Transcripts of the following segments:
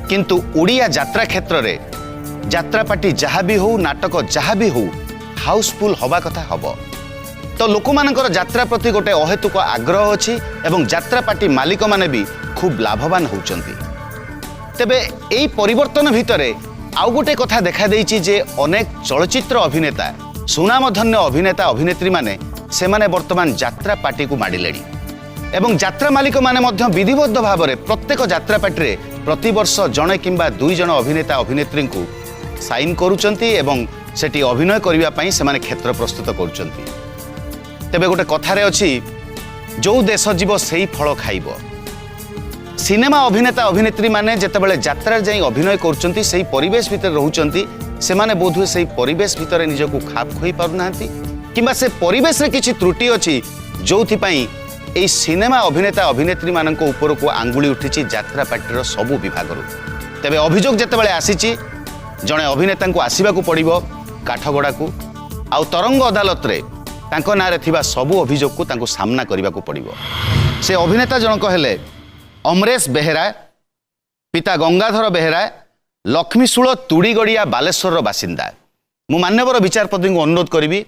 किंतु उड़िया यात्रा क्षेत्र में यात्रा पार्टी जहाँ भी हो नाटक जहाँ भी हो हाउसफुल हवा कथा हब तो लोक मानकर यात्रा प्रति गोटे अहेतुक आग्रह अच्छी एवं यात्रा पार्टी मालिक माने भी खूब लाभवान होउचंती। तेबे एई परिवर्तन भितरे आउ गोटे कथा देखा देइछि जे अनेक चलचित्र अभिनेता सुनामधन्य अभिनेता अभिनेत्री माने से माने वर्तमान यात्रा पार्टी को माडिलेणी एवं यात्रा मालिक माने मध्य विधिबद्ध भाव में प्रत्येक यात्रा पार्टी रे प्रति वर्ष जणे किंबा दुई जण अभिनेता अभिनेत्री को साइन करूचंती एवं सेठी अभिनय करिवा पई से माने क्षेत्र प्रस्तुत करूचंती। तेबे गोटे कथारे अछि जो देश जीव सेही फल खाइबो। सिनेमा अभिनेता अभिनेत्री माने जेतेबेले यात्रा जाई अभिनय करूचंती सेही परिवेश भितर रहउचंती से माने बोधुए सेही परिवेश भितर निजको खाप खोई पारुनांती किंबा से परिवेश रे किछि त्रुटि अछि जोथि पई एई सिनेमा अभिनेता अभिनेत्री मानक ऊपर को आंगुली उठिछि यात्रा पार्टीर सबु विभाग। तेबे अभियोग जेतेबेले आसीछि जणे अभिनेता को आसीबा को पड़िबो काठगड़ा को आउ तरंग अदालत रे तांको नारे थिबा सबु अभियोग को तांको सामना करबा को पड़िबो। से अभिनेता जनक हेले अमरेश बेहेरा पिता गंगाधर बेहेरा लक्ष्मीशूल तुड़ीगड़िया बालेश्वर बासिंदा। मु मान्यवर विचारपति को अनुरोध करी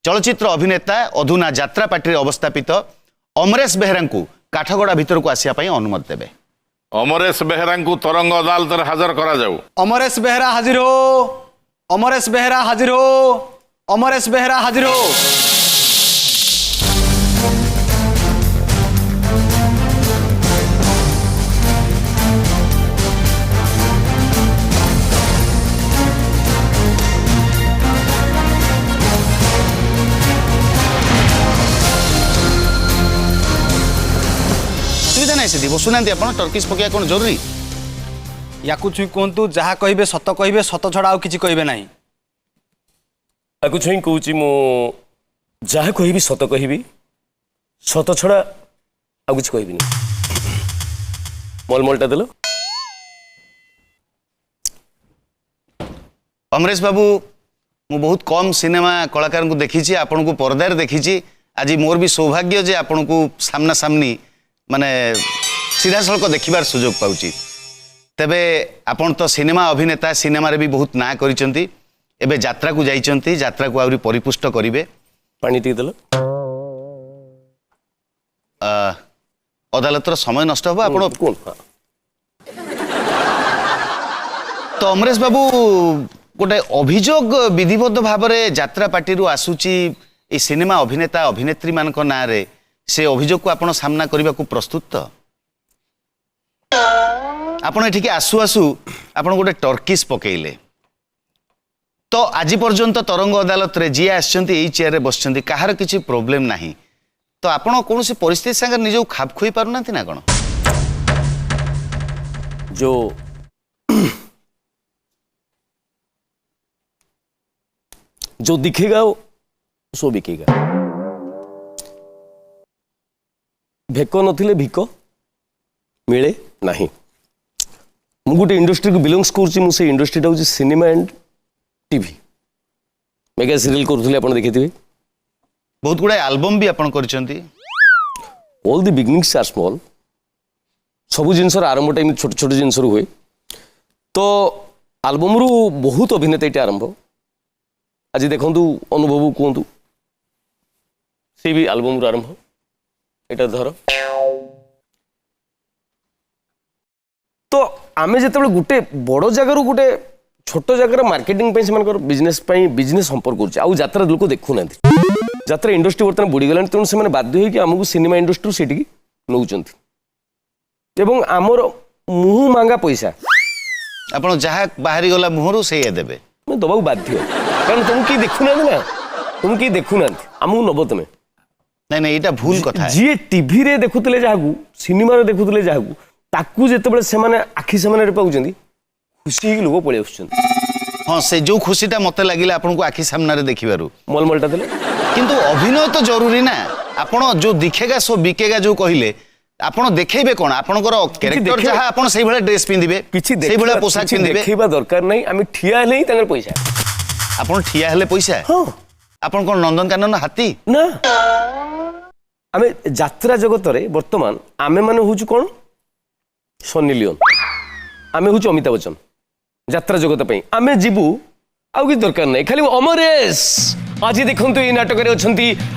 चलचित्र अभिनेता अधुना यात्रा पार्टी अवस्थापित अमरेश बेहेरा को काठगड़ा भीतर को आसिया पई अनुमति देबे। अमरेश बेहेरा को तरंग अदालत रे हाजर करा जाऊ। अमरेश बेहेरा हाजिर हो। अमरेश बेहेरा हाजिर हो। अमरेश बेहेरा हाजिर हो। सुविधा नहीं से बसुना टर्किश पकिया कौन जरूरी या छुई कहतु जहाँ कहे सत छड़ा आउ किछि कहबे नहीं। या छुई कहूँ मु जहाँ कहि सत कहि सत छड़ा आउ किछि कहबी मलमलटा देलो। अमरेश बाबू मु बहुत कम सिनेमा कलाकार को देखी आपण को पर्दार देखी आज मोर भी सौभाग्य जे आपण को सामना सामनी माने सीधा सड़क देखिबार सुजोग पाउची। तेबे आपण तो सिनेमा अभिनेता सिनेमा रे भी बहुत ना करिसंती एबे यात्रा को जाइसंती यात्रा को आउरी परिपुष्ट करिवे पानी टी देलो। अदालतर समय नष्ट हो आपण तो अमरेश बाबू गोटे अभियोग विधिबद्ध भाव में यात्रा पार्टी रु आसुची ए सिनेमा अभिनेता अभिनेत्री मानक ना रे से अभियोग को आपण सामना करने को प्रस्तुत तो आपण एठिके आसु आसु आपण गोटे टर्किश पकेइले तो आज पर्यंत तरंग अदालत रे जी आछंती एई चेयर रे बसछंती काहार किछि प्रॉब्लम नाही तो आपण कौन सी परिस्थिति संग निजो खाप खोई पारुनांती ना कोन जो दिखेगा वो सो बिकेगा। भेक नथिले भिक मिले नहीं। मु गोटे इंडस्ट्री को बिलोंग्स करूची मु से इंडस्ट्रीटा होची cinema and TV mega serial करूथले आपण देखिथिबे बहुत गुडा एल्बम भी आपण करचंती। All the beginnings are small सबु जिनसर आरंभ टाइम छोट छोट जिनसर हुए तो एल्बम रु बहुत अभिनेता एटा आरंभ आज देखंतु अनुभव कहतु से भी एल्बम रु आरंभ एटा धर तो आमे जेतेबेले गुटे बड़ जगार गोटे छोट जगार मार्केटिंग से बिजनेस संपर्क कर यात्रा लोक देखु ना यात्रा इंडस्ट्री बर्तमान बुड़ीगला तेणु से बाध्य होगी आमको सिनेमा इंडस्ट्री से नौ आमर मुह मांगा पैसा आप जहाँ बाहरी गला मुहर से देवे दबा बाध्य कारण तुम कि देखुना ना तुम कि देखुना आमको नब तुम नहीं नहीं ये भूल कथा जी टीवी रे देखुले जहाँ सिनेमा रे देखुले जहाँ ताकू जेतेबेले सेमाने आखि सेमाने पाउचंदी खुशी लोग पळे आछुचंदी। हाँ से जो खुशीटा मते लागिला आपन को आखि सामने रे देखिबारु मलमलटा देले किंतु अभिनय तो जरूरी ना आपण जो दिखेगा सो बिकेगा जो कहिले आपण देखेबे कोन आपनकर कैरेक्टर जहा आपण सही भले ड्रेस पिंदिबे सही भले पोशाक पिंदिबे देखिबा दरकार नहीं आमी ठिया नहीं तांगर पैसा आपण ठिया हेले पैसा हां आपण कोन नंदनकानन हाथी ना आमे यात्रा जगत रे वर्तमान आमे माने होछु कोन सनी लियोन आमे हूँ अमिताभ बच्चन यात्रा जगत पे आमे जीवु आउ कि दरकार नहीं खाली अमरेश आज देखु ये नाटक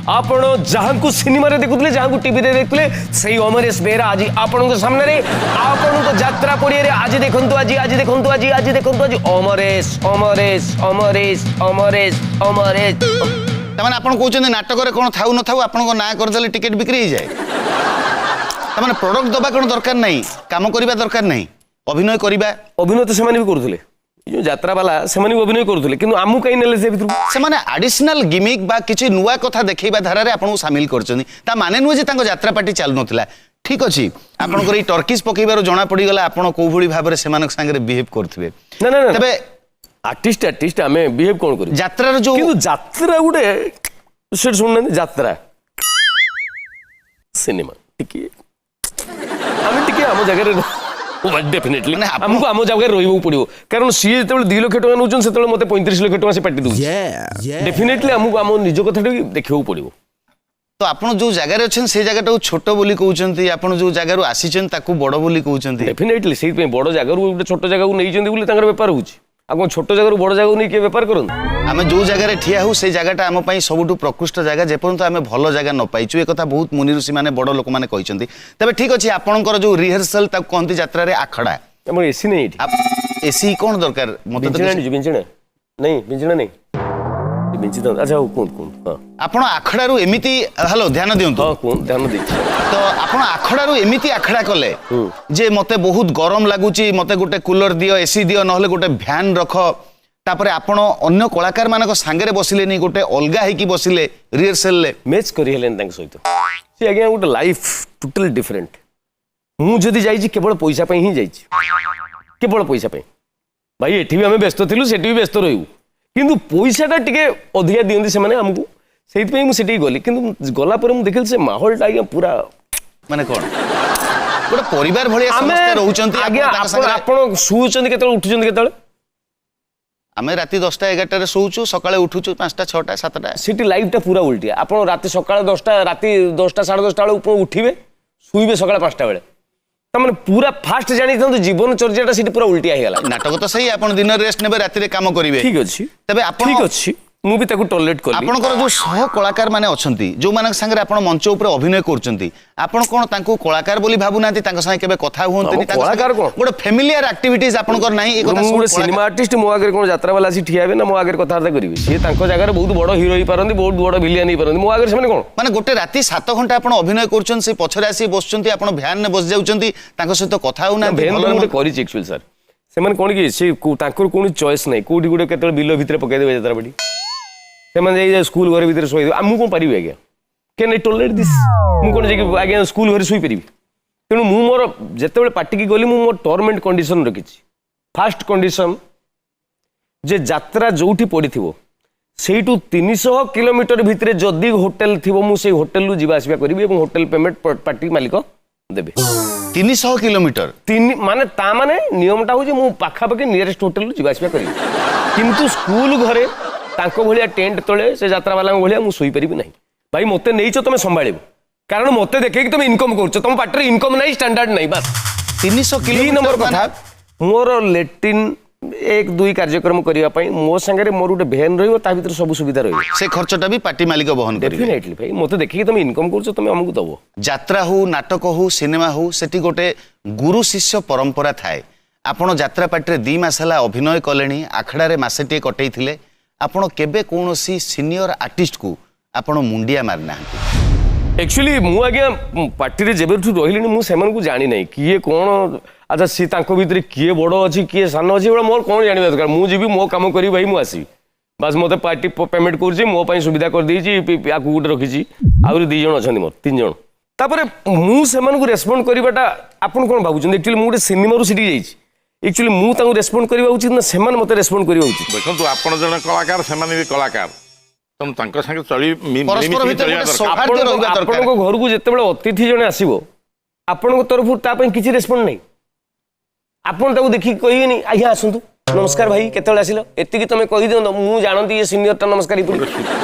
आपण जहाँ सिनेमा देखुले जहाँ टीवी देखुले से अमरेश बेहरा आज आपण सामने आपण यात्रा पड़िया आज देखु आज देखु आज देखु आज अमरेश अमरेश अमरेश अमरेश अमरेश ताମାନେ ଆପଣ କହୁଛନ୍ତି ନାଟକରେ କ'ଣ ଥାଉ ନଥାଉ ଆପଣଙ୍କ ନାଁ କରିଦେଲେ ଟିକେଟ୍ ବିକ୍ରି ହେଇଯାଏ ତାମାନେ ପ୍ରଡକ୍ଟ ଦବା କ'ଣ ଦରକାର ନାହିଁ କାମ କରିବା ଦରକାର ନାହିଁ ଅଭିନୟ କରିବା अभिनय तो सेमाने भी करुले जो यात्रा वाला सेमाने भी अभिनय करुले किंतु आमु काई नेले से भितर ସେମାନେ ଆଡିସନାଲ ଗିମିକ୍ ବା କିଛି ନୂଆ କଥା ଦେଖେଇବା ଧାରାରେ ଆପଣଙ୍କୁ ସାମିଲ କରିଛନ୍ତି ତା ମାନେ ନୁହେଁ ଯେ ତାଙ୍କ ଯାତ୍ରା ପାର୍ଟି ଚାଲୁ ନଥିଲା ଠିକ ଅଛି ଆପଣଙ୍କର ଏଇ ଟର୍କିସ୍ ପକେଇବାରୁ ଜଣା ପଡ଼ିଗଲା ଆପଣ କୋଉ ଭଳି ଭାବରେ ସେମାନଙ୍କ ସାଙ୍ଗରେ ବିହେଭ କରୁଥିବେ ना ना ना ତେବେ आर्टिस्ट आमे बिहेव कोन करी ଯାତ୍ରାର ଯୋଉ किंतु यात्रा गुडे से सुन यात्रा सिनेमा टिके आमे टिके हम जगह डेफिनेटली ना, आपन- हमको आम जगह रही पड़ो कारण सी जो 2 लाख टका नौ से 35 लाख टका से पार्टी दूँ डेफिनेटली हमको आम निज कथा देखा पड़ो ତ ଆପଣ ଯୋଉ ଜାଗାରେ ଅଛନ୍ତି ସେ ଜାଗାଟାକୁ ଛୋଟ ବୋଲି କହୁଛନ୍ତି ଆପଣ ଯୋଉ ଜାଗାରୁ ଆସିଛନ୍ତି ତାକୁ ବଡ଼ ବୋଲି କହୁଛନ୍ତି डेफिनेटली से बड़ जगह गोटे छोट जगह नहीं बेपार होची आ छोट जगह बड़ जगह नहीं किए बेपार करन ଆମେ ଯୋଉ ଜାଗାରେ ଠିଆ ହଉ ସେଇ ଜାଗାଟା ଆମ ପାଇଁ ସବୁଠୁ ପ୍ରକୃଷ୍ଟ ଜାଗା ଯେପର୍ଯ୍ୟନ୍ତ ଆମେ ଭଲ ଜାଗା ନ ପାଇଛୁ ଏ କଥା ବହୁତ ମୁନି ଋଷି ମାନେ ବଡ଼ ଲୋକମାନେ କହିଛନ୍ତି ତେବେ ଠିକ ଅଛି ଆପଣଙ୍କର ଯୋଉ ରିହର୍ସାଲ ତାକୁ କହନ୍ତି ଯାତ୍ରାରେ ଆଖଡ଼ା आम एसी नहीं ଏସି କ'ଣ ଦରକାର ମତେ ତ बिंचना बिंचना नहीं बिंचना नहीं बिंची अच्छा हो कौन कौन हाँ ଆପଣ ଆଖଡ଼ାରୁ ଏମିତି ହ୍ୟାଲୋ ଧ୍ୟାନ ଦିଅନ୍ତୁ हाँ कौन ध्यान दी ତ ଆପଣ ଆଖଡ଼ାରୁ ଏମିତି ଆଖଡ଼ା କଲେ ଯେ ମତେ ବହୁତ ଗରମ ଲାଗୁଛି ମତେ ଗୋଟେ କୁଲର ଦିଅ ଏସି ଦିଅ ନହେଲେ ଗୋଟେ ଫ୍ୟାନ୍ ରଖ ତାପରେ ଆପଣ ଅନ୍ୟ କଳାକାର ମାନଙ୍କ ସାଙ୍ଗରେ ବସିଲେନି ଗୋଟେ ଅଲଗା ହେଇକି ବସିଲେ ରିହର୍ସାଲରେ मैच करी सहित सी आज्ञा गोटे लाइफ टोटल डिफरेंट मुझे जाइए केवल पैसा ही जाइए केवल पैसा भाई एठी भी आम व्यस्त थिलु सेठी भी व्यस्त रहू किंतु पैसाटा टिके अधिका दियंती से माने हमको सेठी मुझे गली किंतु गला पर मुझे देखिल से माहौलटा आज्ञा पूरा ମାନେ କ'ଣ ଗୋଟେ ପରିବାର ଭଳିଆ ସମସ୍ତେ ରହୁଛନ୍ତି आज्ञा ଆପଣ ତାଙ୍କ ସାଙ୍ଗରେ आपण शुचंती केतବେଳେ उठुचंती केतବେଳେ ଆମେ ରାତି 10ଟା 11ଟାରେ ଶୋଉଛୁ ସକାଳେ ଉଠୁଛୁ 5ଟା 6ଟା 7ଟା सेठी लाइफटा पूरा उल्टी आपण राति सकाळ 10टा राति 10टा 10:30 बेले ऊपर उठिबे शुइबे सकाळ 5टा बेले तमने पूरा फास्ट जानी था जीवन चर्चाटा सेठी पूरा उल्टी आइगला ନାଟକ ତ ସେଇ ଆପଣ ଦିନରେ ରେଷ୍ଟ ନେବେ ରାତିରେ କାମ କରିବେ ठीक अच्छी ତେବେ ଆପଣ ठीक अच्छी ମୁଁ ବି ତାକୁ ଟଲରେଟ୍ କଲି ଆପଣଙ୍କର ଯୋଉ ସହ କଳାକାର ମାନେ ଅଛନ୍ତି ଯୋଉମାନଙ୍କ ସାଙ୍ଗରେ ଆପଣ ମଞ୍ଚ ଉପରେ ଅଭିନୟ କରୁଛନ୍ତି ଆପଣ କ'ଣ ତାଙ୍କୁ କଳାକାର ବୋଲି ଭାବୁନାହାନ୍ତି ତାଙ୍କ ସାଙ୍ଗେ କେବେ କଥା ହୁଅନ୍ତିନି ତାଙ୍କ କଳାକାର ସାଙ୍ଗେ କ'ଣ? ଗୋଟେ ଫ୍ୟାମିଲିଆର ଆକ୍ଟିଭିଟିଜ ଆପଣଙ୍କର ନାହିଁ ଏ କଥା ମୁଁ ସବୁ ଗୋଟେ ସିନେମା ଆର୍ଟିଷ୍ଟ ମୋ ଆଗରେ କ'ଣ ଯାତ୍ରା ବାଲା ଆସି ଠିଆ ହେବେ ନା ମୋ ଆଗରେ କଥାବାର୍ତ୍ତା କରିବେ ସିଏ ତାଙ୍କ ଜାଗାରେ ବହୁତ ବଡ଼ ହିରୋ ହେଇପାରନ୍ତି ବହୁତ ବଡ଼ ଭିଲିଆନ ହେଇପାରନ୍ତି ମୋ ଆଗରେ ସେମାନେ କ'ଣ ମାନେ ଗୋଟେ ରାତି 7 ଘଣ୍ଟା ଆପଣ ଅଭିନୟ କରୁଛନ୍ତି ସେ ପଛରେ ଆସି ବସୁଛନ୍ତି ଆପଣ ଭ୍ୟାନରେ ବସି ଯାଉଛନ୍ତି ତାଙ୍କ ସହିତ କଥା ହଉନାହାନ୍ତି ଭେନ୍ ଭଲରେ ଗୋଟେ କରିଛି ଆକ୍ଚୁଆଲି ସାର୍ ସେମାନେ କ'ଣ କି ସେ ତାଙ୍କର କୌଣସି ଚଏସ୍ ନାହିଁ କୋଉଠି ଗୋଟେ କେତେବେଳେ ବିଲ ଭିତରେ ପକାଇଦେବେ ଯାତ୍ରା ପାଟି ସେମାନେ ଯାଇ ସ୍କୁଲ ଘର ଭିତରେ ଶୋଇଦେବେ ମୁଁ କ'ଣ ପାରିବି ଆଜ୍ଞା କେନ୍ ଆଇ ଟଲରେଟ୍ ଦିସ୍ ମୁଁ କ'ଣ ଯାଇକି ଆଜ୍ଞା ସ୍କୁଲ ଘରେ ଶୋଇପାରିବି ତେଣୁ ମୁଁ ମୋର ଯେତେବେଳେ ପାର୍ଟିକି ଗଲି ମୁଁ ମୋର ଟର୍ମ ଆଣ୍ଡ କଣ୍ଡିସନ ରଖିଛି ଫାଷ୍ଟ କଣ୍ଡିସନ ଯେ ଯାତ୍ରା ଯୋଉଠି ପଡ଼ିଥିବ ସେଇଠୁ 300 କିଲୋମିଟର ଭିତରେ ଯଦି ହୋଟେଲ ଥିବ ମୁଁ ସେଇ ହୋଟେଲରୁ ଯିବା ଆସିବା କରିବି ଏବଂ ହୋଟେଲ ପେମେଣ୍ଟ ପାର୍ଟି ମାଲିକ ଦେବେ 300 କିଲୋମିଟର ମାନେ ତା ମାନେ ନିୟମଟା ହେଉଛି ମୁଁ ପାଖାପାଖି ନିୟରେଷ୍ଟ ହୋଟେଲରୁ ଯିବା ଆସିବା କରିବି କିନ୍ତୁ ସ୍କୁଲ ଘରେ ତାଙ୍କ ଭଳିଆ ଟେଣ୍ଟ ତଳେ ସେ ଯାତ୍ରା ବାଲାଙ୍କ ଭଳିଆ ମୁଁ ଶୋଇପାରିବି ନାହିଁ ଭାଇ ମୋତେ ନେଇଛ ତମେ ସମ୍ଭାଳିବ କାରଣ ମୋତେ ଦେଖେଇକି ତମେ ଇନକମ୍ କରୁଛ ତମ ପାଟିରେ ଇନକମ୍ ନାହିଁ ଷ୍ଟାଣ୍ଡାର୍ଡ ନାହିଁ ବାସ୍ 300 ଦୁଇ ନମ୍ବର କିଲୋମିଟର କଥା ମୋର ଲେଟ୍ରିନ୍ 1-2 କାର୍ଯ୍ୟକ୍ରମ କରିବା ପାଇଁ ମୋ ସାଙ୍ଗରେ ମୋର ଗୋଟେ ଭ୍ୟାନ୍ ରହିବ ତା ଭିତରେ ସବୁ ସୁବିଧା ରହିବ ସେ ଖର୍ଚ୍ଚଟା ବି ପାର୍ଟି ମାଲିକ ବହନ କରିବେ ଡେଫିନେଟଲି ଭାଇ ମୋତେ ଦେଖିକି ତମେ ଇନକମ୍ କରୁଛ ତମେ ଆମକୁ ଦବ ଯାତ୍ରା ହଉ ନାଟକ ହଉ ସିନେମା ହଉ ସେଠି ଗୋଟେ ଗୁରୁ ଶିଷ୍ୟ ପରମ୍ପରା ଥାଏ ଆପଣ ଯାତ୍ରା ପାର୍ଟିରେ 2 ମାସ ହେଲା ଅଭିନୟ କଲେଣି ଆଖଡ଼ାରେ ମାସେଟିଏ କଟେଇଥିଲେ ଆପଣ କେବେ କୌଣସି ସିନିୟର ଆର୍ଟିଷ୍ଟକୁ ଆପଣ ମୁଣ୍ଡିଆ ମାରିନାହାନ୍ତି एक्चुअली मु आज्ञा पार्टी रे जेबेठु रहिलिनी मु सेमानकु जानि नै किए कोन अच्छा सी तांको भितरे किए बड़ अछि किए सान अछि बड़ा मोर कोन जानिबा दरकार मु जीबी मो काम करी भाई मु आसी बस मते पार्टी पेमेंट करछि मो पई सुविधा कर देछि आकु गुटे रखिछि आउरी 2 जण अछन्ती मोर 3 जण तापरे मु सेमानकु रेस्पोंड करिबाटा आपन कोन भाबुछन एक्चुअली मु गुटे सिनेमा रु सिटी जाइछि एक्चुअली मु तांको रेस्पोंड करिबा उचित ना सेमान मते रेस्पोंड करिबा उचित ଦେଖନ୍ତୁ ଆପଣ ଜଣେ କଳାକାର ସେମାନେ ବି କଳାକାର ତେଣୁ ତାଙ୍କ ସାଙ୍ଗେ ଚଳି ପରସ୍ପର ଭିତରେ ଗୋଟେ ସୌହାର୍ଦ୍ଦ୍ୟ ରହିବା ଦରକାର ଆପଣଙ୍କ ଘରକୁ ଯେତେବେଳେ ଅତିଥି ଜଣେ ଆସିବ ଆପଣଙ୍କ ତରଫରୁ ତା ପାଇଁ କିଛି ରେସ୍ପଣ୍ଡ ନାହିଁ ଆପଣ ତାକୁ ଦେଖିକି କହିବେନି ଆଜ୍ଞା ଆସନ୍ତୁ नमस्कार भाई केतବେଳେ ଆସିଲ ଏତିକି ତମେ କହିଦିଅ ମୁଁ ଜାଣନ୍ତି ଏ ସିନିୟରଟା ନମସ୍କାର ଇପୁଡ଼ି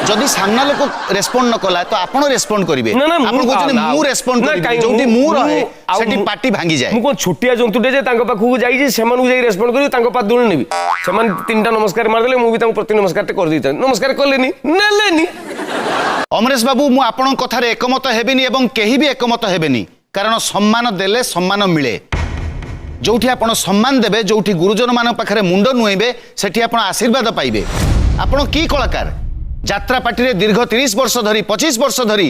ଯଦି ସାମ୍ନା ଲୋକ ରେସ୍ପଣ୍ଡ ନ କଲା ତ ଆପଣ ରେସ୍ପଣ୍ଡ କରିବେ ନା, ନା, ଆପଣ କହୁଛନ୍ତି ମୁଁ ରେସ୍ପଣ୍ଡ କରିବି ଯୋଉଠି ମୁଁ ରହେ ସେଠି ପାଟି ଭାଙ୍ଗି ଯାଏ ମୁଁ କଣ ଛୋଟିଆ ଜନ୍ତୁଟେ ଯେ ତାଙ୍କ ପାଖକୁ ଯାଇଛି ସେମାନଙ୍କୁ ଯାଇ ରେସ୍ପଣ୍ଡ କରିବି ତାଙ୍କ ପାଦୁଳି ନେବି ସେମାନେ 3ଟା ନମସ୍କାର ମାରିଦେଲେ ମୁଁ ବି ତାଙ୍କୁ ପ୍ରତି ନମସ୍କାରଟେ କରିଦେଇଥାନ୍ତି ନମସ୍କାର କଲେନି ନେଲେନି ଅମରେଶ ବାବୁ ମୁଁ ଆପଣଙ୍କ କଥାରେ ଏକମତ ହେବିନି ଏବଂ କେହି ବି ଏକମତ ହେବେନି କାରଣ ସମ୍ମାନ ଦେଲେ ସମ୍ମାନ ମିଳେ ଯୋଉଠି ଆପଣ ସମ୍ମାନ ଦେବେ ଯୋଉଠି ଗୁରୁଜନ ମାନଙ୍କ ପାଖରେ ମୁଣ୍ଡ नुहेबे सेठी आपण आशीर्वाद पाइबे आपण की कलाकार यात्रा पार्टी दीर्घ 30 वर्ष धरी 25 वर्ष धरी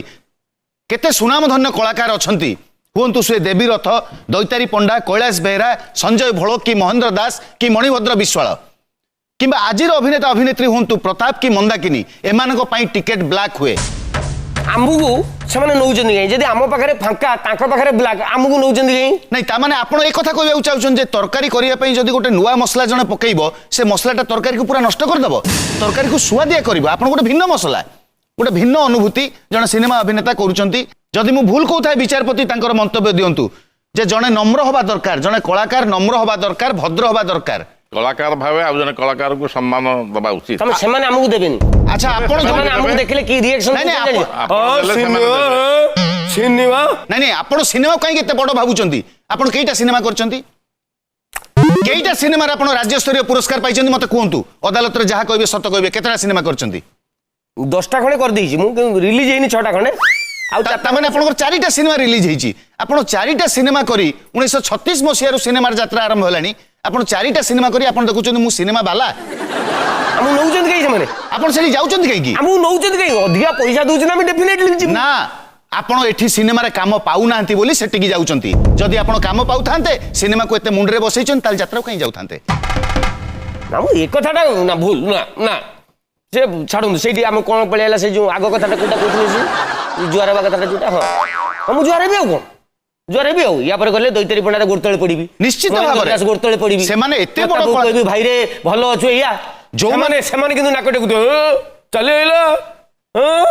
केते सुनामधन्य कलाकार अछंती हुंतु से देवी रथ दैतारी पंडा कैलाश बेहरा संजय भोल कि महेंद्र दास कि मणिभद्र विश्वाल किंबा आजिर अभिनेता अभिनेत्री हुंतु प्रताप कि मंदाकिनी एमानक पई टिकेट ब्लैक हुए आमको से नौकरी जदि आम पाखे फांका पाखे ब्लैक आमको नौकरी नहीं तामाने आपण एक कथा कहबा चाहछन जे तरकारी करिया पई जदि गोटे नुवा मसला जने पकेइबो से मसलाटा तरकारी को पूरा नष्ट कर दबो तरकारी को सुआदिया करिवो आपण गोटे भिन्न मसला गोटे भिन्न अनुभूति जने सिनेमा अभिनेता करूचंती जदि मु भूल कहउथाय विचारपति तांकर मंतव्य दियंतु जे जने नम्र होबा दरकार जने कलाकार नम्र होबा दरकार भद्र होबा दरकार कलाकार भावे आ जने कलाकार को सम्मान दबा उचित तमे सेमाने हमहु देबेनी अच्छा आपण सेमाने हमहु देखले की रिएक्शन नहीं, नहीं, सिनेमा नहीं आपण सिनेमा कहीं केते बड़ भाबुचंती आपण केइटा सिनेमा करचंती केइटा सिनेमा रे आपण राज्य स्तरीय पुरस्कार पाइचंती मते कहंतु अदालत रे जहा कहबे सत कहबे केतरा सिनेमा करचंती 10टा खणे कर देइछि मु रिलीज हेनी 6टा खणे आउ ता माने आपण 4टा सिनेमा रिलीज हेछि आपण 4टा सिनेमा करी 1936 मसिया रो सिनेमा यात्रा आरंभ होलानी आपण 4टा सिनेमा करी आपण देखुचंती मु सिनेमा बाला हमहु नौचंती कहि सेमाने आपण सेली जाउचंती कहि की हमहु नौचंती कहि अधिका पैसा दोछ ना हम डेफिनेटली जिमु ना आपण एठी सिनेमा रे काम पाउ नांती बोली सेटिकी जाउचंती जदि आपण काम पाउ थांते सिनेमा को एते मुंड रे बसैचन ताल यात्रा कहीं जाउ थांते ना मु एक कथाटा ना भूल ना ना से छाडु सेठी हम कोन पळेला से जो आगो कथाटा कोटा कहथले से जुआरा बा कथाटा जोटा हां हम जुआरे भी कोन जुआरे भी या पर गले दैतरी पणारे गोरतळे पडिबी निश्चित भाबरे गोरतळे पडिबी सेमाने एते बड़ कहबी भाई रे भलो अछु या जो माने सेमाने किंतु नाकटे कुदो चलेला हां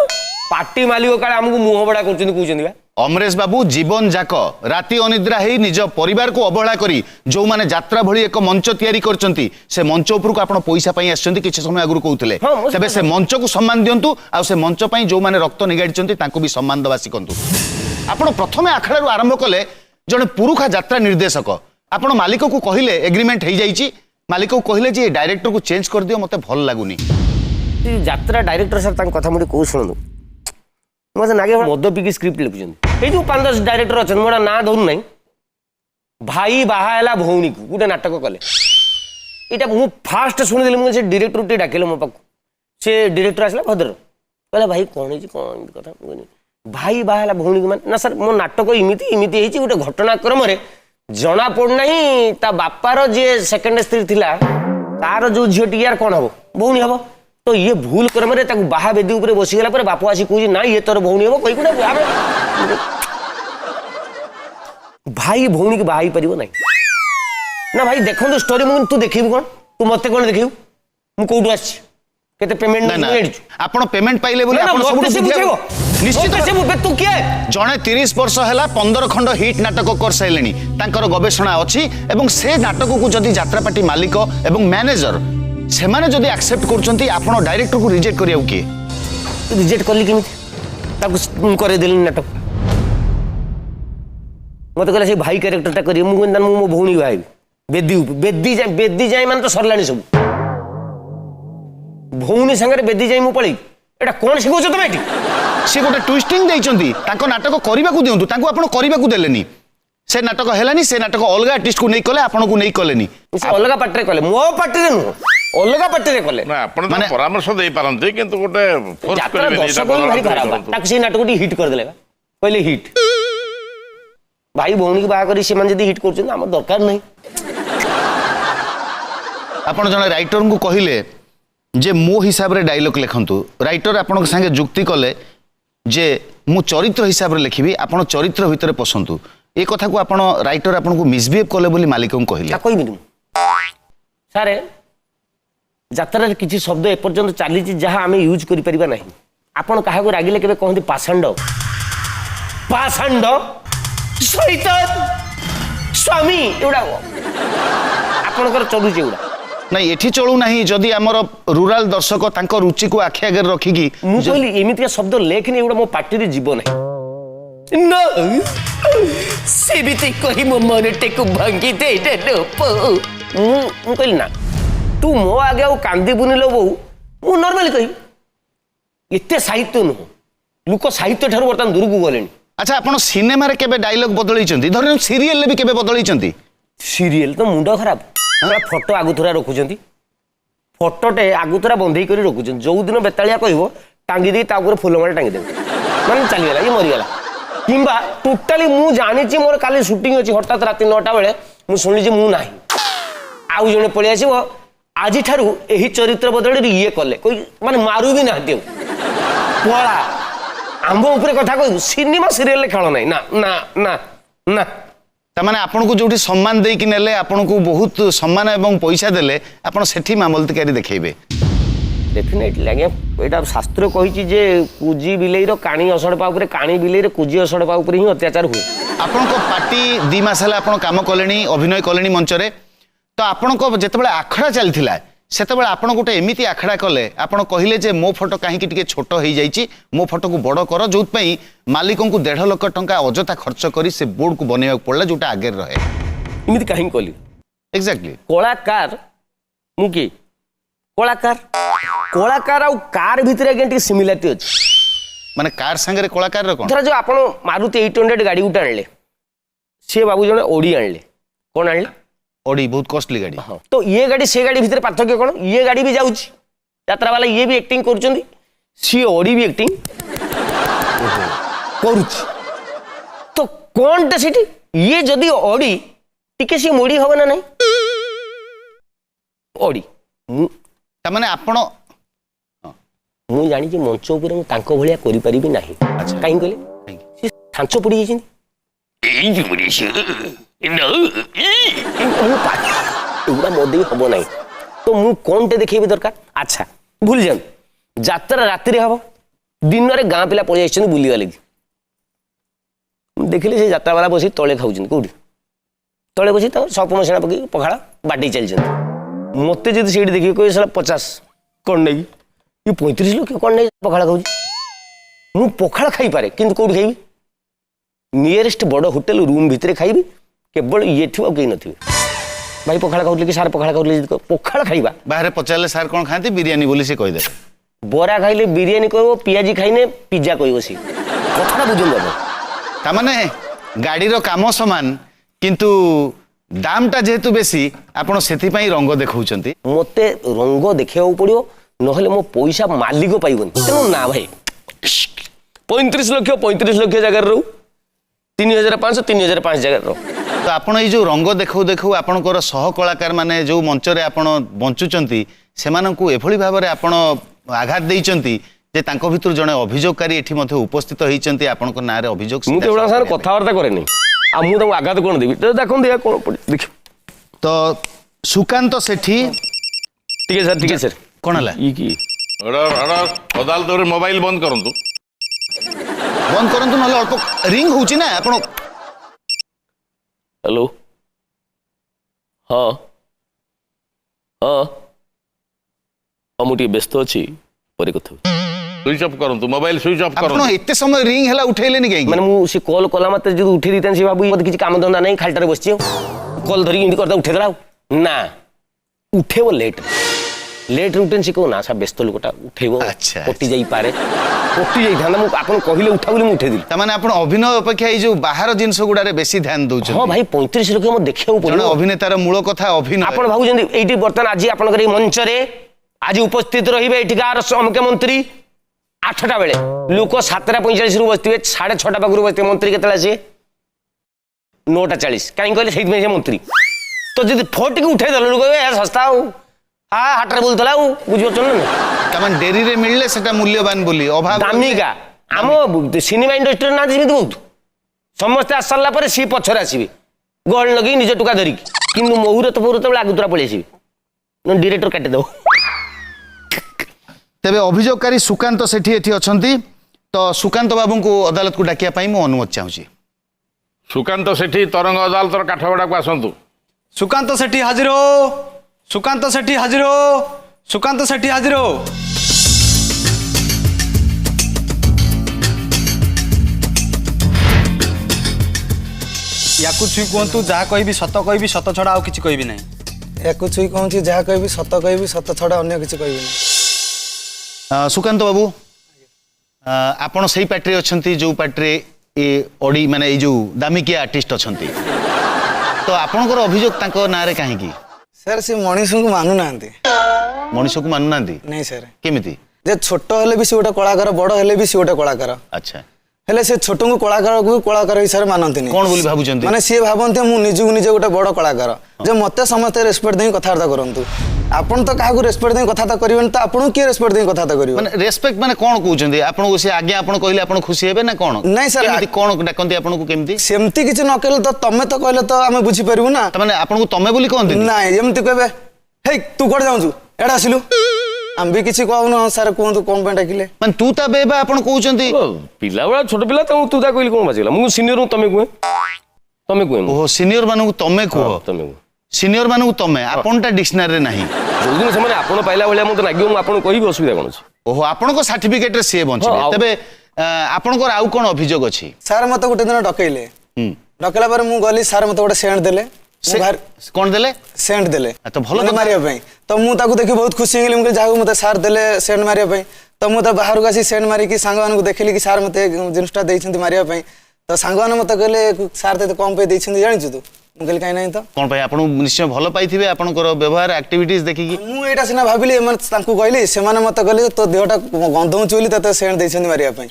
पार्टी मालिक काले हमकु मुंह बडा करचंदी कहउचंदी बा अमरेश बाबू जीवन जाक राति अनिद्रा ही निज परिवार को अवहेला करी जो माने यात्रा भली एक मंच तैयारी करचंती से मंच ऊपर को आपण पैसा पई आछंती किछ समय आगु कहउतले तबे से मंच को सम्मान दियंतु आ से मंच पई जो माने रक्त निगाडचंती तांको भी सम्मान दवा सिकंतु आपण प्रथमे आखड़ा रु आरंभ कले जने पुरुखा यात्रा निर्देशक आपण मालिक को कहिले एग्रीमेंट हे जाईची मालिक को कहिले जे डायरेक्टर को चेंज कर दियो मते भल लागुनी यात्रा डायरेक्टर सर तांको कथा मुडी को सुननु मते नागे मद पिकी स्क्रिप्ट लिखुचंदी ए जो 5-10 डायरेक्टर अछन मोडा ना धरु नै भाई बाहायला भौनी को गुटे नाटक कले एटा मु फास्ट सुनि देले मु से डायरेक्टर टे डाकेले मो पाक से डायरेक्टर आसला भद्र कहला भाई कोन है कोन कथा कोनी भाई बाहायला भौनी को ना सर मो नाटक इमिति इमिति हेची गुटे घटनाक्रम रे जना पड़ नाही ता बापार जे सेकंड स्त्री थिला तार जो झियोटी यार कोन हबो भौनी हबो तो ये भूल क्रम रे ताकू बाहा बेदी ऊपर बसी गला पर बापू आसी कहू ना ये तोर भौणी हो कई गुना भाई भौणी के बाहा परिबो नहीं ना भाई देखो तो स्टोरी मु तू देखिबू कोन तू मते कोन देखिबू मु कोठू आछि केते पेमेंट नहीं आपण पेमेंट पाइले बोले आपण सब निश्चित से मुबे तू के जणे 30 वर्ष हैला 15 खंड हिट नाटक कर सैलेनी तांकर गवेषणा अछि एवं से नाटक को जदी यात्रा पार्टी मालिक एवं मैनेजर से माने जदी एक्सेप्ट करचंती आपण डायरेक्टर को रिजेक्ट करियाउ के रिजेक्ट करली केमिति ताकू करे देली नाटक मते कहला से भाई कैरेक्टरटा करी मु मो भौणी भाई बेदी जाय माने तो सरलानी सब भौणी संगे बेदी जाय मु पळी एटा कोन सिखौछ तमे एठी से गोटे ट्विस्टिंग देइचंती ताको नाटक करिबा को दियंतु ताको आपण करिबा को देलेनी से नाटक हेलानी से नाटक अलग आर्टिस्ट को नहीं कले आपण को नहीं कलेनी से अलग पार्टी रे कले मो पार्टी रे नु अलग पार्टी रे कले ना आपण माने परामर्श देई पारंती किंतु गोटे फोर्स करबे नहीं दर्शक भारी खराब ताको से नाटक टी हिट कर देले पहले हिट भाई भौणी के बा करी से मन जदी हिट करछन हम दरकार नहीं आपण जने राइटर को कहिले जे मो हिसाब रे डायलॉग लिखंतु राइटर आपण के संगे जुक्ति कले जे मु चरित्र हिसाब रे लिखिबी आपण चरित्र भितरे पसंतु ए कथा को आपण राइटर आपण को मिसबिहेव कले बोली मालिक को कहिले ता कोइ बिनु सारे यात्रा रे किछि शब्द ए पर्यंत चाली छि जहा हमें यूज करि परिबा नाही आपण काहा को रागिले केबे कहंती पासंड शैतान स्वामी एउडा आपणकर चलु छि एउडा ନାଇଁ ଏଠି ଚଳୁ ନାହିଁ ଯଦି ଆମର ରୁରାଲ ଦର୍ଶକ ତାଙ୍କ ରୁଚିକୁ ଆଖି ଆଗରେ ରଖିକି ମୁଁ କହିଲି ଏମିତିକା ଶବ୍ଦ ଲେଖନି ଏଗୁଡ଼ା ମୋ ପାଟିରେ ଯିବ ନାହିଁ ନା ସେମିତି କହି ମୋ ମନଟାକୁ ଭାଙ୍ଗି ଦେଇଦେଲ ମୁଁ କହିଲି ନା ତୁ ମୋ ଆଗେ ଆଉ କାନ୍ଦିବୁନି ଲୋ ବୋଉ ମୁଁ ନର୍ମାଲି କହିବି ଏତେ ସାହିତ୍ୟ ନୁହଁ ଲୋକ ସାହିତ୍ୟ ଠାରୁ ବର୍ତ୍ତମାନ ଦୂରକୁ ଗଲେଣି ଆଚ୍ଛା ଆପଣ ସିନେମାରେ କେବେ ଡାଇଲଗ ବଦଳେଇଛନ୍ତି ଧର ସିରିଏଲରେ ବି କେବେ ବଦଳେଇଛନ୍ତି ସିରିଏଲ ତ ମୁଣ୍ଡ ଖରାପ ପୁରା ଫଟୋ ଆଗୁଥୁରା ରଖୁଛନ୍ତି ଫଟୋଟେ ଆଗୁଥୁରା ବନ୍ଧେଇ କରି ରଖୁଛନ୍ତି ଯୋଉଦିନ ବେତାଳିଆ କହିବ ଟାଙ୍ଗି ଦେଇ ତା ଉପରେ ଫୁଲମାଳ ଟାଙ୍ଗିଦେବେ ମାନେ ଚାଲିଗଲା ଇଏ ମରିଗଲା କିମ୍ବା ଟୋଟାଲି ମୁଁ ଜାଣିଛି ମୋର କାଲି ସୁଟିଂ ଅଛି ହଠାତ୍ ରାତି 9ଟା ବେଳେ ମୁଁ ଶୁଣିଛି ମୁଁ ନାହିଁ ଆଉ ଜଣେ ପଳେଇ ଆସିବ ଆଜିଠାରୁ ଏହି ଚରିତ୍ର ବଦଳରେ ଇଏ କଲେ ମାନେ ମାରୁ ବି ନାହାନ୍ତି ଆଉ ପଳା ଆମ୍ବ ଉପରେ କଥା କହିବୁ ସିନେମା ସିରିଏଲରେ ଖେଳ ନାହିଁ ନା ନା ନା ନା ତାମାନେ ଆପଣଙ୍କୁ ଯୋଉଠି ସମ୍ମାନ ଦେଇକି ନେଲେ ଆପଣଙ୍କୁ ବହୁତ ସମ୍ମାନ ଏବଂ ପଇସା ଦେଲେ ଆପଣ ସେଠି ମାମଲତିକାରୀ ଦେଖେଇବେ ଡେଫିନେଟଲି ଆଜ୍ଞା ଏଇଟା ଶାସ୍ତ୍ର କହିଛି ଯେ କୁଜି ବିଲେଇର କାଣି ଅସଡ଼ପା ଉପରେ କାଣି ବିଲେଇର କୁଜି ଅସଡ଼ପା ଉପରେ ହିଁ ଅତ୍ୟାଚାର ହୁଏ ଆପଣଙ୍କ ପାର୍ଟି 2 ମାସ ହେଲା ଆପଣ କାମ କଲେଣି ଅଭିନୟ କଲେଣି ମଞ୍ଚରେ ତ ଆପଣଙ୍କ ଯେତେବେଳେ ଆଖଡ଼ା ଚାଲିଥିଲା ସେତେବେଳେ ଆପଣ ଗୋଟେ ଏମିତି ଆଖଡ଼ା କଲେ ଆପଣ କହିଲେ ଯେ ମୋ ଫଟୋ କାହିଁକି ଟିକେ ଛୋଟ ହେଇଯାଇଛି ମୋ ଫଟୋକୁ ବଡ଼ କର ଯୋଉଥିପାଇଁ ମାଲିକଙ୍କୁ 1.5 ଲକ୍ଷ ଟଙ୍କା ଅଯଥା ଖର୍ଚ୍ଚ କରି ସେ ବୋର୍ଡକୁ ବନେଇବାକୁ ପଡ଼ିଲା ଯୋଉଟା ଆଗରେ ରହେ ଏମିତି କାହିଁକି କଲି ଏକ୍ଜାକ୍ଟଲି କଳାକାର ମୁଁ କିଏ କଳାକାର ଆଉ କାର ଭିତରେ ଆଜ୍ଞା ଟିକେ ସିମିଲାରିଟି ଅଛି ମାନେ କାର୍ ସାଙ୍ଗରେ କଳାକାରର କ'ଣ ଧର ଯୋଉ ଆପଣ ମାରୁତି 800 ଗାଡ଼ି ଗୋଟେ ଆଣିଲେ ସିଏ ବାବୁ ଜଣେ ଓଡ଼ି ଆଣିଲେ କ'ଣ ଆଣିଲେ ଅଡି ବହୁତ କଷ୍ଟଲି ଗାଡ଼ି ତ ଇଏ ଗାଡ଼ି ସେ ଗାଡ଼ି ଭିତରେ ପାର୍ଥକ୍ୟ କ'ଣ ଇଏ ଗାଡ଼ି ବି ଯାଉଛି ଯାତ୍ରା ବାଲା ଇଏ ବି ଆକ୍ଟିଂ କରୁଛନ୍ତି ସିଏ ଅଡି ବି ଆକ୍ଟିଂ କରୁଛି ତ କ'ଣଟା ସେଠି ଇଏ ଯଦି ଅଡି ଟିକେ ସିଏ ମୋଡ଼ି ହବ ନା ନାହିଁ ଅଡି ତାମାନେ ଆପଣ ମୁଁ ଜାଣିଛି ମଞ୍ଚ ଉପରେ ମୁଁ ତାଙ୍କ ଭଳିଆ କରିପାରିବି ନାହିଁ କାହିଁକି କହିଲେ ସେ ଛାଞ୍ଚ ପଡ଼ି ଯାଇଛନ୍ତି ଏଗୁଡ଼ା ମୋ ଦେଇ ହବ ନାହିଁ ତ ମୁଁ କ'ଣଟେ ଦେଖେଇବି ଦରକାର ଆଚ୍ଛା ଭୁଲି ଯାଆନ୍ତୁ ଯାତ୍ରା ରାତିରେ ହବ ଦିନରେ ଗାଁ ପିଲା ପଳେଇ ଆସିଛନ୍ତି ବୁଲିବା ଲାଗି ମୁଁ ଦେଖିଲି ସେ ଯାତ୍ରା ବାଲା ବସି ତଳେ ଖାଉଛନ୍ତି କୋଉଠି ତଳେ ବସି ତାଙ୍କର ସପ ମସଣା ପକେଇକି ପଖାଳ ବାଟେଇ ଚାଲିଛନ୍ତି ମୋତେ ଯଦି ସେଇଠି ଦେଖିକି କହିବେ ସାରା 50 କ'ଣ ନେଇକି ଇଏ 35 ଲକ୍ଷ କ'ଣ ନେଇ ପଖାଳ ଖାଉଛି ମୁଁ ପଖାଳ ଖାଇପାରେ କିନ୍ତୁ କୋଉଠି ଖାଇବି ନିୟରେଷ୍ଟ ବଡ଼ ହୋଟେଲ ରୁମ୍ ଭିତରେ ଖାଇବି କେବଳ ଇଏ ଥିବ ଆଉ କେହି ନଥିବେ ଭାଇ ପଖାଳ ଖାଉଥିଲେ କି ସାର୍ ପଖାଳ ଖାଉଥିଲେ ଯଦି ପଖାଳ ଖାଇବା ବାହାରେ ପଚାରିଲେ ସାର୍ କ'ଣ ଖାଆନ୍ତି ବିରିୟାନୀ ବୋଲି ସେ କହିଦେବେ ବରା ଖାଇଲେ ବିରିୟାନୀ କହିବ ପିଆଜି ଖାଇଲେ ପିଜ୍ଜା କହିବ ସେ କଥାଟା ବୁଝନ୍ତୁ ଆପଣ ତାମାନେ ଗାଡ଼ିର କାମ ସମାନ କିନ୍ତୁ ଦାମଟା ଯେହେତୁ ବେଶୀ ଆପଣ ସେଥିପାଇଁ ରଙ୍ଗ ଦେଖାଉଛନ୍ତି ମୋତେ ରଙ୍ଗ ଦେଖେଇବାକୁ ପଡ଼ିବ ନହେଲେ ମୋ ପଇସା ମାଲିକ ପାଇବନି ତେଣୁ ନା ଭାଇ 35 ଲକ୍ଷ ଜାଗାରେ ରହୁ 3500 ଜାଗାରେ ରହୁ ତ ଆପଣ ଏଇ ଯୋଉ ରଙ୍ଗ ଦେଖାଉ ଦେଖାଉ ଆପଣଙ୍କର ସହ କଳାକାର ମାନେ ଯୋଉ ମଞ୍ଚରେ ଆପଣ ବଞ୍ଚୁଛନ୍ତି ସେମାନଙ୍କୁ ଏଭଳି ଭାବରେ ଆପଣ ଆଘାତ ଦେଇଛନ୍ତି ଯେ ତାଙ୍କ ଭିତରୁ ଜଣେ ଅଭିଯୋଗକାରୀ ଏଠି ମଧ୍ୟ ଉପସ୍ଥିତ ହେଇଛନ୍ତି ଆପଣଙ୍କ ନାଁରେ ଅଭିଯୋଗ ମୁଁ ତ ଏଗୁଡ଼ା ସାର୍ କଥାବାର୍ତ୍ତା କରେନି ଆଉ ମୁଁ ତାଙ୍କୁ ଆଘାତ କ'ଣ ଦେବି ଦେଖନ୍ତୁ ଏହା କ'ଣ ଦେଖ ତ ସୁକାନ୍ତ ସେଠୀ ଟିକେ ସାର୍ କ'ଣ ହେଲା ଇ କି ଅଦାଲତରେ ମୋବାଇଲ ବନ୍ଦ କରନ୍ତୁ ନହେଲେ ଅଳ୍ପ ରିଙ୍ଗ ହଉଛି ନା ଆପଣ ହ୍ୟାଲୋ ହଁ ମୁଁ ଟିକେ ବ୍ୟସ୍ତ ଅଛି ପରେ କଥା ସୁଇଚ୍ ଅଫ୍ କରନ୍ତୁ ମୋବାଇଲ ସୁଇଚ୍ ଅଫ୍ ଆପଣ କରନ୍ତୁ ଏତେ ସମୟ ରିଙ୍ଗ ହେଲା ଉଠେଇଲେନି କାହିଁକି ମାନେ ମୁଁ ସେ କଲ୍ କଲା ମାତ୍ରେ ଯଦି ଉଠେଇ ଦେଇଥାନ୍ତି ସେ ଭାବୁ ମୋତେ କିଛି କାମ ଧନ୍ଦା ନାହିଁ ଖାଲିଟାରେ ବସିଛି ଆଉ କଲ୍ ଧରିକି ଏମିତି କରିଦେବା ଉଠେଇଦେଲା ଆଉ ନା ଉଠେଇବ ଲେଟ୍ରେ ଉଠେନି ସେ କହୁ ନା ସାର୍ ବ୍ୟସ୍ତ ଲୋକଟା ଉଠେଇବ ଆଚ୍ଛା, କଟି ଯାଇପାରେ କଟି ଯାଇଥାନ୍ତା ମୁଁ ଆପଣ କହିଲେ ଉଠା ବୋଲି ମୁଁ ଉଠେଇଦେଲି ତାମାନେ ଆପଣ ଅଭିନୟ ଅପେକ୍ଷା ଏଇ ଯୋଉ ବାହାର ଜିନିଷ ଗୁଡାରେ ବେଶୀ ଧ୍ୟାନ ହଁ ଦଉଛନ୍ତି ଭାଇ 35 ଲକ୍ଷ ମୁଁ ଦେଖିବାକୁ ଜଣେ ପଡ଼ିବ ଅଭିନେତାର ମୂଳ କଥା ଅଭିନୟ ଆପଣ ଭାବୁଛନ୍ତି ଏଇଠି ବର୍ତ୍ତମାନ ଆଜି ଆପଣଙ୍କର ଏଇ ମଞ୍ଚରେ ଆଜି ଉପସ୍ଥିତ ରହିବେ ଏଠିକାର ମୁଖ୍ୟମନ୍ତ୍ରୀ 8ଟା ବେଳେ ଲୋକ 7:45 ବସିଥିବେ 6:30 ପାଖରୁ ବସିଥିବେ ମନ୍ତ୍ରୀ କେତେବେଳେ ଆସିବେ 9:40 କାହିଁକି କହିଲେ ସେଇଥିପାଇଁ ସେ ମନ୍ତ୍ରୀ ତ ଯଦି ଫୋଟିକି ଉଠେଇ ଦେଲେ ଲୋକ କହିବେ ଶସ୍ତା ଆଉ ହାଟରେ ବୁଲୁଥିଲା ଆଉ ବୁଝିପାରୁଛନ୍ତି ନା ତାମାନେ ଡେରିରେ ମିଳିଲେ ସେଟା ମୂଲ୍ୟବାନ ବୋଲି ଅଭାବ ଦାମିକା ଆମ ସିନେମା ଇଣ୍ଡଷ୍ଟ୍ରିରେ ନା ଯେମିତି ବହୁତ ସମସ୍ତେ ଆସିସାରିଲା ପରେ ସିଏ ପଛରେ ଆସିବେ ଗହଳି ଲଗେଇ ନିଜ ଟୁକା ଧରିକି କିନ୍ତୁ ମୁହୂର୍ତ୍ତ ବେଳେ ଆଗୁତୁରା ପଳେଇ ଆସିବେ ଡିରେକ୍ଟର କାଟିଦେବ ତେବେ ଅଭିଯୋଗକାରୀ ସୁକାନ୍ତ ସେଠୀ ଏଠି ଅଛନ୍ତି ତ ସୁକାନ୍ତ ବାବୁଙ୍କୁ ଅଦାଲତକୁ ଡାକିବା ପାଇଁ ମୁଁ ଅନୁମତି ଚାହୁଁଛି ସୁକାନ୍ତ ସେଠୀ ତରଙ୍ଗ ଅଦାଲତର କାଠଗଡ଼ାକୁ ଆସନ୍ତୁ ସୁକାନ୍ତ ସେଠୀ ହାଜିର सुकांत सेठी हाजिर हो, सुकांत सेठी हाजिर हो। याकु छुई कहतु जहाँ कहबी सत छड़ा आउ किछि कहबी नहीं। याकु छुई कहूँ जहाँ कहबी सत छड़ा अन्य किसी कहबी सुकांत बाबू आपण सही पार्टी अच्छी जो पार्टी ए ओडी माने जो दामिकिया आर्टिस्ट अच्छा तो आपणकर अभियोग तांको नारे कहीं सर से मनीष को मानु ना मनीष को मानु ना नहीं सर केमिति जे छोट हेले भी सी गोटे कलाकार बड़ हेले भी सी गोटे कलाकार अच्छा हेले से छोट को कलाकार को कलाकार हिसाब से मानती कौन बोली भाबुचंती माने सी भावती मु निजु निजे गोटे बड़ कलाकार जे मते समस्त रेस्पेक्ट देई कथार्ता करंतु आपण तो काहू रेस्पेक्ट देई कथार्ता करिवेन तो आपण के रेस्पेक्ट देई कथार्ता करिवे माने रेस्पेक्ट माने कोन कहउचंती आपण को से आगे आपण कहले आपण खुशी हेबे ना कोन नहीं सर केमिति कोन डाकंती आपण को केमिति सेमती किछ न केले तो तमे तो कहले तो आमे बुझी परिबु ना त माने आपण को तमे बोली कहंती नहीं एमती कहबे हे तू कोड जाउछु एडा आसिलु हम भी किसी कहून सर कहतु कौन पे डाकिले माने तू ता बेबा आपण कहउचंती पिला बड़ा छोट पिला तू ता कहली कोन बाजिला मु सीनियर तमे कुए ओहो सीनियर मानू तमे कहो तमे कुए सीनियर मानू तमे आपनटा डिक्शनरी रे नाही जो दिन से आपण पाइला भलिया मते लागियो मु आपण कहबी असुविधा कोन अछि ओहो आपण को सर्टिफिकेट रे से बंचबे हाँ, तबे आपण को आउ कोन अभियोग अछि सर मत गोटे दिन डकैले डकैला पर मु गली सर मत गोटे सेंट देले कौन देले सेंट देले तो भलो मने मारिया पई तो मु ताकू देखि बहुत खुशी गेली मु जाऊ मते सर देले सेंट मारिया पई तो मु त बाहर को आसी सेंट मारी की सांगवान को देखली कि सर मते जिनस्टा देइछंती मारिया पई तो सांगवान मते कहले सर ते कम पे देइछंती जानिछु तू मु कहली काई नहीं तो कौन भाई आपण निश्चय भलो पाइथिबे आपण को व्यवहार एक्टिविटीज देखि की मु एटा सिना भाबिली मन तांकू कहली से माने मते कहले तो देहटा गंधौ चोली तते सेंट देइछंती मारिया पई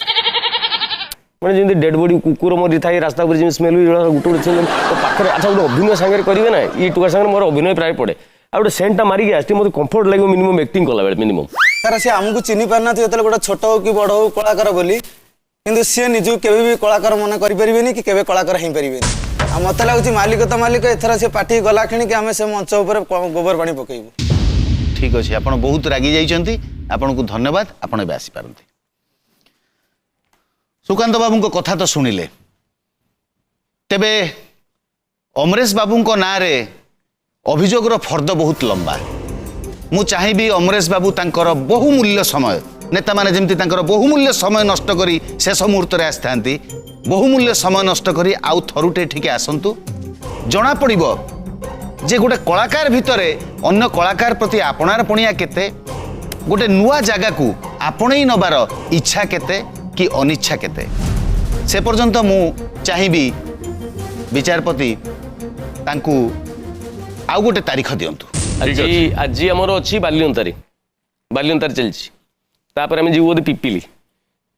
माने जिंदे डेड बॉडी कुकुर मरी थाई रास्ता पर जिम स्मेल गुटे गुटे तो पाखरे अच्छा गोटे अभिनय सांगे करिवे ना ई टुका सांगे मोर अभिनय प्राय पड़े आ गोटे सेंटा मारी के आस्ती मते कंफर्ट लागो मिनिमम एक्टिंग कला बेले मिनिमम सर से हमको चिन्ह पारना जतले गोटे छोट हो कि बड़ हो कलाकार बोली किंतु सी निजु केबे भी कलाकार मन करि परिबेनी कि केबे कलाकार हेई परिबेनी आ मते लागुची मालिक तो मालिक एथरा से पार्टी गला खणी कि हमें से मंच ऊपर गोबर पानी पकेइबू ठीक अछि आपण बहुत रागी जाइछंती आपण को धन्यवाद आपण बे आसी पारंती सुकांत बाबू को कथा तो सुनिले तेबे अमरेश बाबू को ना रे अभियोग रो फर्द बहुत लंबा मु चाहिबी अमरेश बाबू तांकर बहुमूल्य समय नेता माने जेमती तांकर बहुमूल्य समय नष्ट करी शेष मुहूर्त रे आस्थांती बहुमूल्य समय नष्ट करी आउ थरुटे ठीक आसंतु जना पड़िबो जे गोटे कलाकार भितरे अन्य कलाकार प्रति आपणार पणिया केते गोटे नुआ जगह को आपणई नबार इच्छा केते कि अनिच्छा केते से पर्यंत मु चाहिबी विचारपति तांकू आउ गोटे तारीख दियंतु आज आज हमर अछि बाल्यंतारी चलछि तापर हम जीवो पिपिली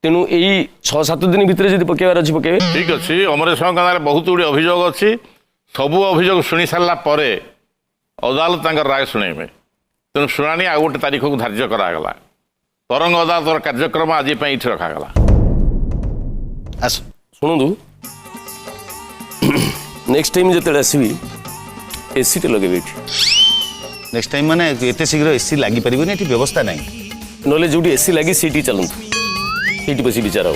तेणु यही 6-7 दिन भितर जदि पकेबार अछि पकेबे ठीक अछि अमरेश गाँव बहुत गुड़ी अभियोग अछि सबू अभियोग शुणी सारा पर अदालत तांकर राय शुणेबे तेणु शुणाणी आ गोटे तारीख को धार्य करागला तरंग अदालत कार्यक्रम आज इठी रखागला आस शुणु नेक्स्ट टाइम जते आसबी एसी टे लगे नेक्स्ट टाइम माने एते शीघ्र एसी लागि परिबोनी एठी व्यवस्था नाही नले जोटी एसी लगी सीटी चलंतु सीटी बसी विचार हो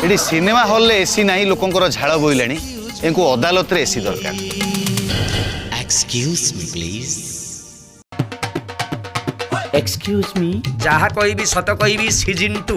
एठी सिनेमा हॉल ले एसी नाही लोकंकर झाळ बोइलाणी एंको अदालत रे एसी दरकार Excuse me, please. Excuse me जहाँ कहबी सत कहबी सीजन 2